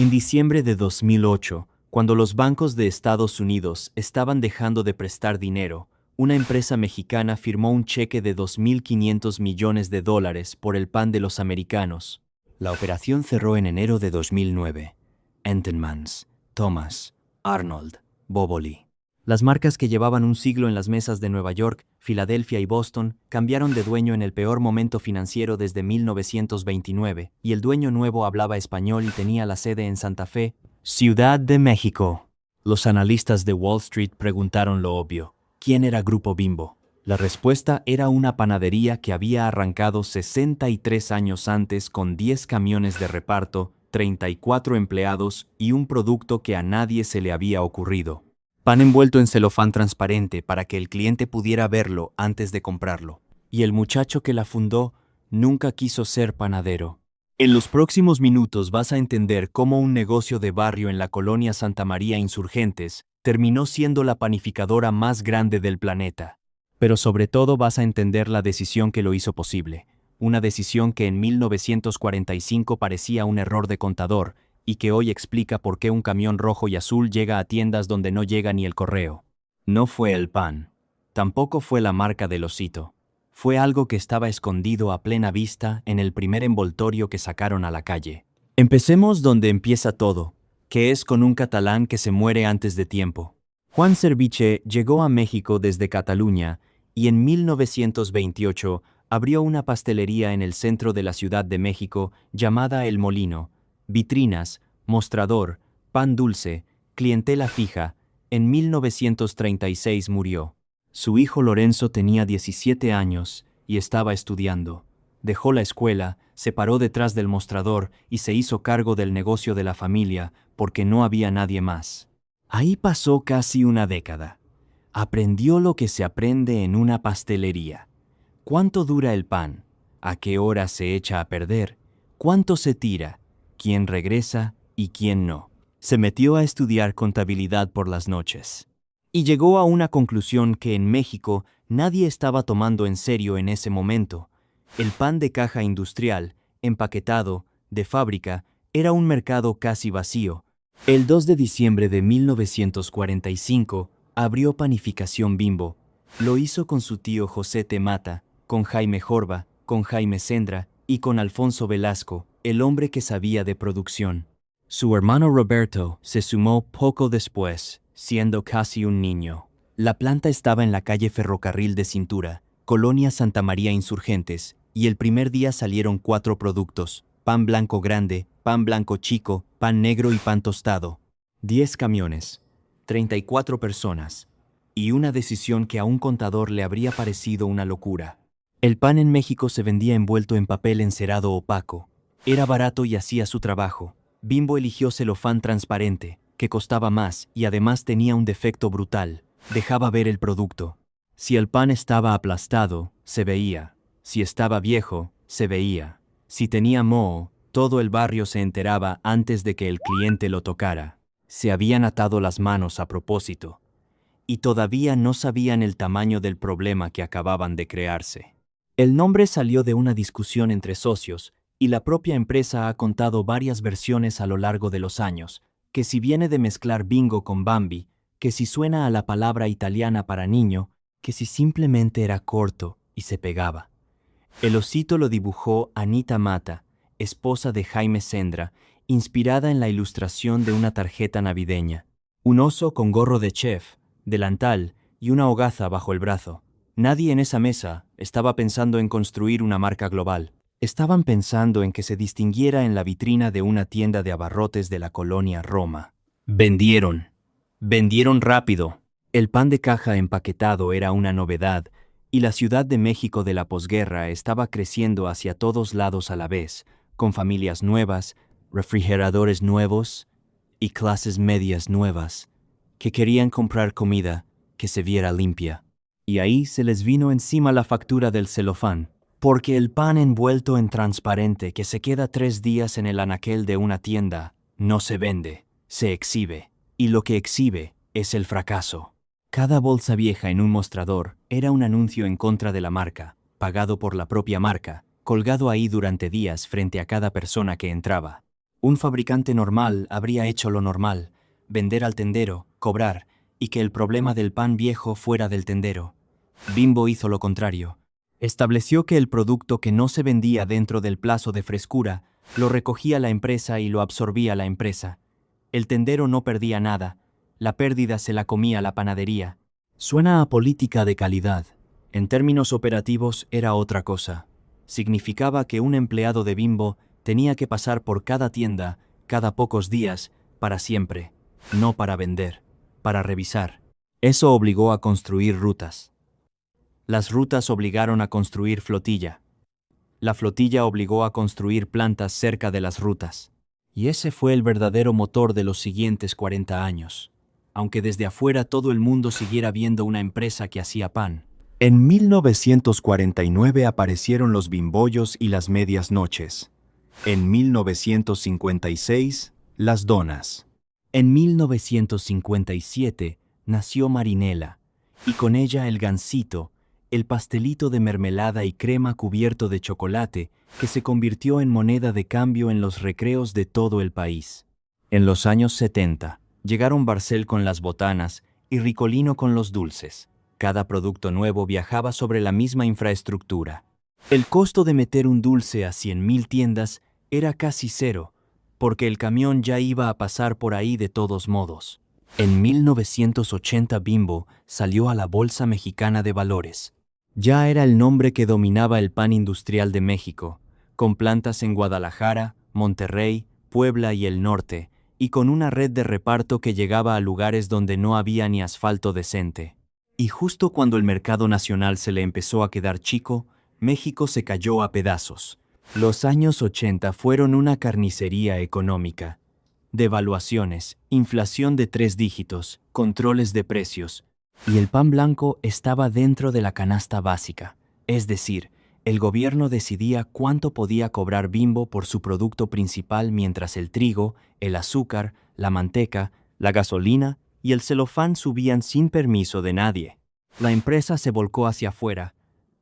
En diciembre de 2008, cuando los bancos de Estados Unidos estaban dejando de prestar dinero, una empresa mexicana firmó un cheque de $2.500 millones por el pan de los americanos. La operación cerró en enero de 2009. Entenmann's, Thomas, Arnold, Boboli. Las marcas que llevaban un siglo en las mesas de Nueva York, Filadelfia y Boston cambiaron de dueño en el peor momento financiero desde 1929, y el dueño nuevo hablaba español y tenía la sede en Santa Fe, Ciudad de México. Los analistas de Wall Street preguntaron lo obvio: ¿quién era Grupo Bimbo? La respuesta era una panadería que había arrancado 63 años antes con 10 camiones de reparto, 34 empleados y un producto que a nadie se le había ocurrido: pan envuelto en celofán transparente para que el cliente pudiera verlo antes de comprarlo. Y el muchacho que la fundó nunca quiso ser panadero. En los próximos minutos vas a entender cómo un negocio de barrio en la colonia Santa María Insurgentes terminó siendo la panificadora más grande del planeta. Pero sobre todo vas a entender la decisión que lo hizo posible. Una decisión que en 1945 parecía un error de contador, y que hoy explica por qué un camión rojo y azul llega a tiendas donde no llega ni el correo. No fue el pan. Tampoco fue la marca del osito. Fue algo que estaba escondido a plena vista en el primer envoltorio que sacaron a la calle. Empecemos donde empieza todo, que es con un catalán que se muere antes de tiempo. Juan Cerviche llegó a México desde Cataluña y en 1928 abrió una pastelería en el centro de la Ciudad de México llamada El Molino. Vitrinas, mostrador, pan dulce, clientela fija. En 1936 murió. Su hijo Lorenzo tenía 17 años y estaba estudiando. Dejó la escuela, se paró detrás del mostrador y se hizo cargo del negocio de la familia porque no había nadie más. Ahí pasó casi una década. Aprendió lo que se aprende en una pastelería. ¿Cuánto dura el pan? ¿A qué hora se echa a perder? ¿Cuánto se tira? ¿Quién regresa y quién no? Se metió a estudiar contabilidad por las noches. Y llegó a una conclusión que en México nadie estaba tomando en serio en ese momento. El pan de caja industrial, empaquetado, de fábrica, era un mercado casi vacío. El 2 de diciembre de 1945 abrió Panificación Bimbo. Lo hizo con su tío José Temata, con Jaime Jorba, con Jaime Sendra y con Alfonso Velasco, el hombre que sabía de producción. Su hermano Roberto se sumó poco después, siendo casi un niño. La planta estaba en la calle Ferrocarril de Cintura, Colonia Santa María Insurgentes, y el primer día salieron 4 productos: pan blanco grande, pan blanco chico, pan negro y pan tostado. 10 camiones, 34 personas, y una decisión que a un contador le habría parecido una locura. El pan en México se vendía envuelto en papel encerado opaco. Era barato y hacía su trabajo. Bimbo eligió celofán transparente, que costaba más y además tenía un defecto brutal: dejaba ver el producto. Si el pan estaba aplastado, se veía. Si estaba viejo, se veía. Si tenía moho, todo el barrio se enteraba antes de que el cliente lo tocara. Se habían atado las manos a propósito. Y todavía no sabían el tamaño del problema que acababan de crearse. El nombre salió de una discusión entre socios, y la propia empresa ha contado varias versiones a lo largo de los años, que si viene de mezclar bingo con Bambi, que si suena a la palabra italiana para niño, que si simplemente era corto y se pegaba. El osito lo dibujó Anita Mata, esposa de Jaime Sendra, inspirada en la ilustración de una tarjeta navideña. Un oso con gorro de chef, delantal y una hogaza bajo el brazo. Nadie en esa mesa estaba pensando en construir una marca global. Estaban pensando en que se distinguiera en la vitrina de una tienda de abarrotes de la colonia Roma. Vendieron. Vendieron rápido. El pan de caja empaquetado era una novedad, y la Ciudad de México de la posguerra estaba creciendo hacia todos lados a la vez, con familias nuevas, refrigeradores nuevos y clases medias nuevas, que querían comprar comida que se viera limpia. Y ahí se les vino encima la factura del celofán. Porque el pan envuelto en transparente que se queda 3 días en el anaquel de una tienda no se vende, se exhibe. Y lo que exhibe es el fracaso. Cada bolsa vieja en un mostrador era un anuncio en contra de la marca, pagado por la propia marca, colgado ahí durante días frente a cada persona que entraba. Un fabricante normal habría hecho lo normal, vender al tendero, cobrar, y que el problema del pan viejo fuera del tendero. Bimbo hizo lo contrario. Estableció que el producto que no se vendía dentro del plazo de frescura lo recogía la empresa y lo absorbía la empresa. El tendero no perdía nada, la pérdida se la comía la panadería. Suena a política de calidad. En términos operativos era otra cosa. Significaba que un empleado de Bimbo tenía que pasar por cada tienda, cada pocos días, para siempre, no para vender, para revisar. Eso obligó a construir rutas. Las rutas obligaron a construir flotilla. La flotilla obligó a construir plantas cerca de las rutas. Y ese fue el verdadero motor de los siguientes 40 años. Aunque desde afuera todo el mundo siguiera viendo una empresa que hacía pan. En 1949 aparecieron los bimbollos y las medias noches. En 1956, las donas. En 1957 nació Marinela, y con ella el gansito, el pastelito de mermelada y crema cubierto de chocolate que se convirtió en moneda de cambio en los recreos de todo el país. En los años 70, llegaron Barcel con las botanas y Ricolino con los dulces. Cada producto nuevo viajaba sobre la misma infraestructura. El costo de meter un dulce a 100.000 tiendas era casi cero, porque el camión ya iba a pasar por ahí de todos modos. En 1980 Bimbo salió a la Bolsa Mexicana de Valores. Ya era el nombre que dominaba el pan industrial de México, con plantas en Guadalajara, Monterrey, Puebla y el norte, y con una red de reparto que llegaba a lugares donde no había ni asfalto decente. Y justo cuando el mercado nacional se le empezó a quedar chico, México se cayó a pedazos. Los años 80 fueron una carnicería económica. Devaluaciones, inflación de 3 dígitos, controles de precios. Y el pan blanco estaba dentro de la canasta básica. Es decir, el gobierno decidía cuánto podía cobrar Bimbo por su producto principal mientras el trigo, el azúcar, la manteca, la gasolina y el celofán subían sin permiso de nadie. La empresa se volcó hacia afuera.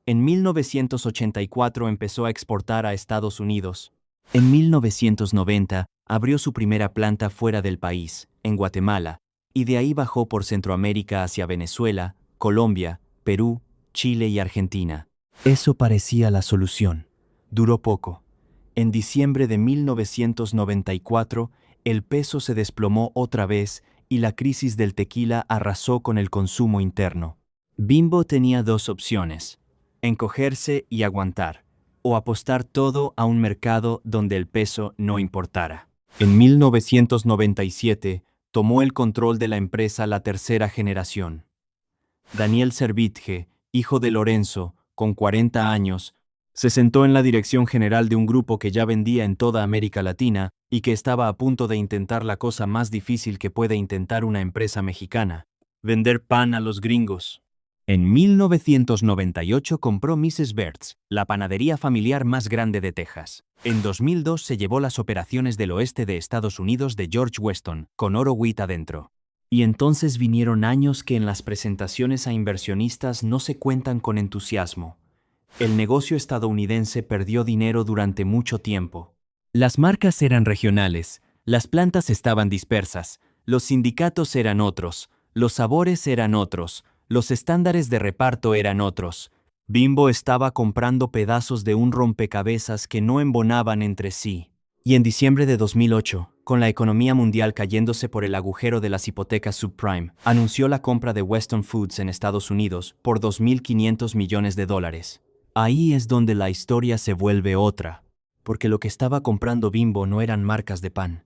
En 1984 empezó a exportar a Estados Unidos. En 1990 abrió su primera planta fuera del país, en Guatemala, y de ahí bajó por Centroamérica hacia Venezuela, Colombia, Perú, Chile y Argentina. Eso parecía la solución. Duró poco. En diciembre de 1994, el peso se desplomó otra vez y la crisis del tequila arrasó con el consumo interno. Bimbo tenía dos opciones: encogerse y aguantar, o apostar todo a un mercado donde el peso no importara. En 1997, tomó el control de la empresa la tercera generación. Daniel Servitje, hijo de Lorenzo, con 40 años, se sentó en la dirección general de un grupo que ya vendía en toda América Latina y que estaba a punto de intentar la cosa más difícil que puede intentar una empresa mexicana: vender pan a los gringos. En 1998 compró Mrs. Bert's, la panadería familiar más grande de Texas. En 2002 se llevó las operaciones del oeste de Estados Unidos de George Weston, con Oro Wheat adentro. Y entonces vinieron años que en las presentaciones a inversionistas no se cuentan con entusiasmo. El negocio estadounidense perdió dinero durante mucho tiempo. Las marcas eran regionales, las plantas estaban dispersas, los sindicatos eran otros, los sabores eran otros, los estándares de reparto eran otros. Bimbo estaba comprando pedazos de un rompecabezas que no embonaban entre sí. Y en diciembre de 2008, con la economía mundial cayéndose por el agujero de las hipotecas subprime, anunció la compra de Weston Foods en Estados Unidos por $2.500 millones. Ahí es donde la historia se vuelve otra, porque lo que estaba comprando Bimbo no eran marcas de pan.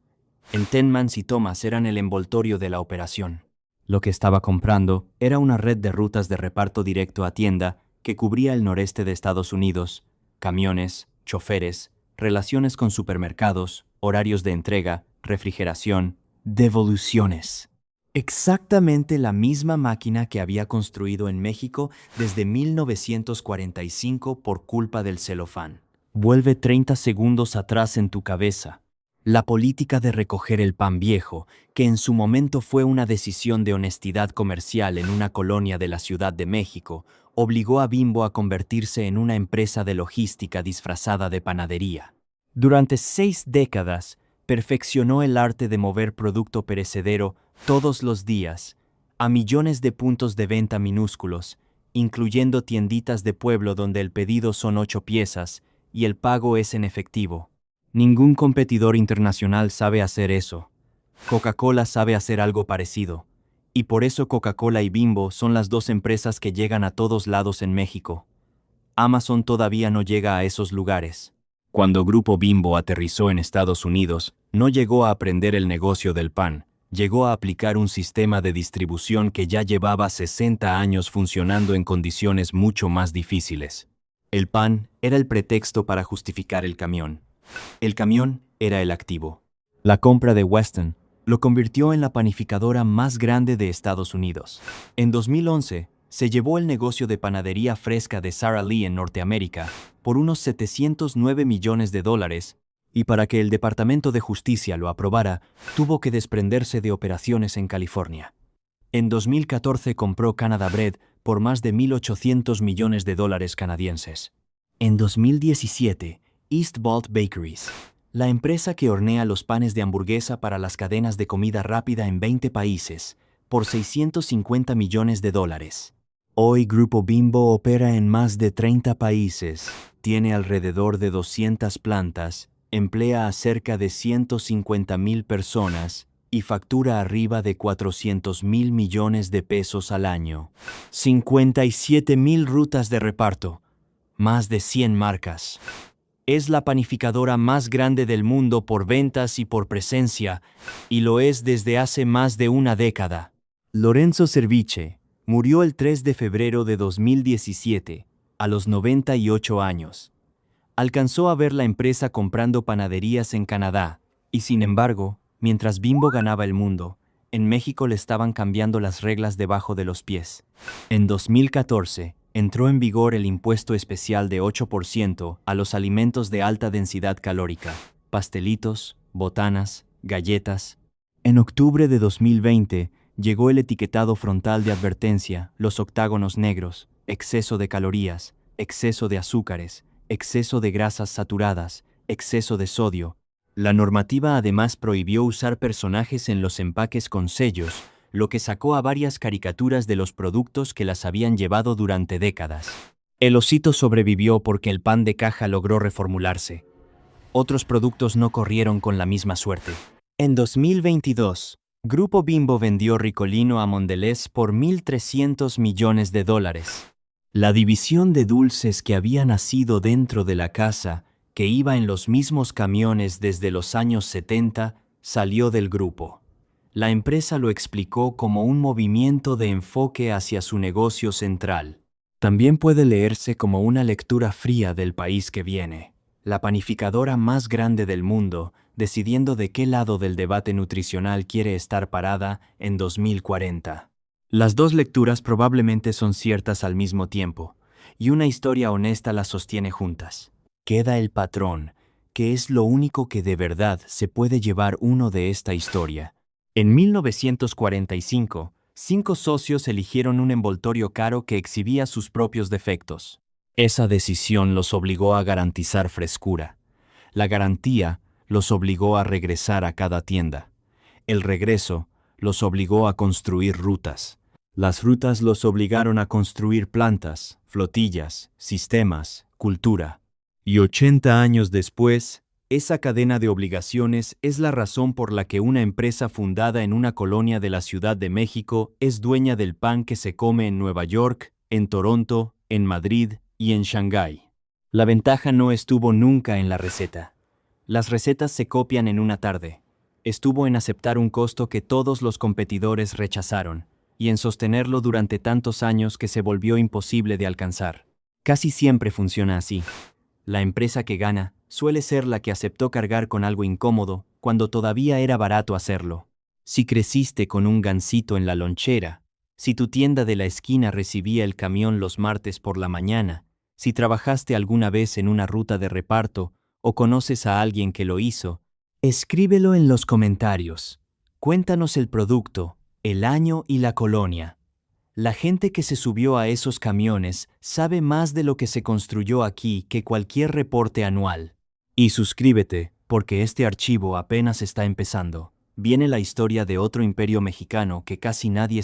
En Tenmans y Thomas eran el envoltorio de la operación. Lo que estaba comprando era una red de rutas de reparto directo a tienda que cubría el noreste de Estados Unidos: camiones, choferes, relaciones con supermercados, horarios de entrega, refrigeración, devoluciones. Exactamente la misma máquina que había construido en México desde 1945 por culpa del celofán. Vuelve 30 segundos atrás en tu cabeza. La política de recoger el pan viejo, que en su momento fue una decisión de honestidad comercial en una colonia de la Ciudad de México, obligó a Bimbo a convertirse en una empresa de logística disfrazada de panadería. Durante 6 décadas, perfeccionó el arte de mover producto perecedero todos los días a millones de puntos de venta minúsculos, incluyendo tienditas de pueblo donde el pedido son 8 piezas y el pago es en efectivo. Ningún competidor internacional sabe hacer eso. Coca-Cola sabe hacer algo parecido, y por eso Coca-Cola y Bimbo son las dos empresas que llegan a todos lados en México. Amazon todavía no llega a esos lugares. Cuando Grupo Bimbo aterrizó en Estados Unidos, no llegó a aprender el negocio del pan, llegó a aplicar un sistema de distribución que ya llevaba 60 años funcionando en condiciones mucho más difíciles. El pan era el pretexto para justificar el camión. El camión era el activo. La compra de Weston lo convirtió en la panificadora más grande de Estados Unidos. En 2011, se llevó el negocio de panadería fresca de Sara Lee en Norteamérica por unos $709 millones, y para que el Departamento de Justicia lo aprobara, tuvo que desprenderse de operaciones en California. En 2014 compró Canada Bread por más de $1.800 millones canadienses. En 2017, East Balt Bakeries, la empresa que hornea los panes de hamburguesa para las cadenas de comida rápida en 20 países, por $650 millones. Hoy Grupo Bimbo opera en más de 30 países, tiene alrededor de 200 plantas, emplea a cerca de 150,000 personas y factura arriba de $400,000 millones al año. 57,000 rutas de reparto, más de 100 marcas. Es la panificadora más grande del mundo por ventas y por presencia, y lo es desde hace más de una década. Lorenzo Cerviche murió el 3 de febrero de 2017, a los 98 años. Alcanzó a ver la empresa comprando panaderías en Canadá, y sin embargo, mientras Bimbo ganaba el mundo, en México le estaban cambiando las reglas debajo de los pies. En 2014, entró en vigor el impuesto especial de 8% a los alimentos de alta densidad calórica, pastelitos, botanas, galletas. En octubre de 2020, llegó el etiquetado frontal de advertencia, los octágonos negros, exceso de calorías, exceso de azúcares, exceso de grasas saturadas, exceso de sodio. La normativa además prohibió usar personajes en los empaques con sellos, lo que sacó a varias caricaturas de los productos que las habían llevado durante décadas. El osito sobrevivió porque el pan de caja logró reformularse. Otros productos no corrieron con la misma suerte. En 2022, Grupo Bimbo vendió Ricolino a Mondelez por $1.300 millones. La división de dulces que había nacido dentro de la casa, que iba en los mismos camiones desde los años 70, salió del grupo. La empresa lo explicó como un movimiento de enfoque hacia su negocio central. También puede leerse como una lectura fría del país que viene, la panificadora más grande del mundo, decidiendo de qué lado del debate nutricional quiere estar parada en 2040. Las dos lecturas probablemente son ciertas al mismo tiempo, y una historia honesta las sostiene juntas. Queda el patrón, que es lo único que de verdad se puede llevar uno de esta historia. En 1945, 5 socios eligieron un envoltorio caro que exhibía sus propios defectos. Esa decisión los obligó a garantizar frescura. La garantía los obligó a regresar a cada tienda. El regreso los obligó a construir rutas. Las rutas los obligaron a construir plantas, flotillas, sistemas, cultura. Y 80 años después, esa cadena de obligaciones es la razón por la que una empresa fundada en una colonia de la Ciudad de México es dueña del pan que se come en Nueva York, en Toronto, en Madrid y en Shanghái. La ventaja no estuvo nunca en la receta. Las recetas se copian en una tarde. Estuvo en aceptar un costo que todos los competidores rechazaron, y en sostenerlo durante tantos años que se volvió imposible de alcanzar. Casi siempre funciona así. La empresa que gana suele ser la que aceptó cargar con algo incómodo cuando todavía era barato hacerlo. Si creciste con un gansito en la lonchera, si tu tienda de la esquina recibía el camión los martes por la mañana, si trabajaste alguna vez en una ruta de reparto o conoces a alguien que lo hizo, escríbelo en los comentarios. Cuéntanos el producto, el año y la colonia. La gente que se subió a esos camiones sabe más de lo que se construyó aquí que cualquier reporte anual. Y suscríbete porque este archivo apenas está empezando. Viene la historia de otro imperio mexicano que casi nadie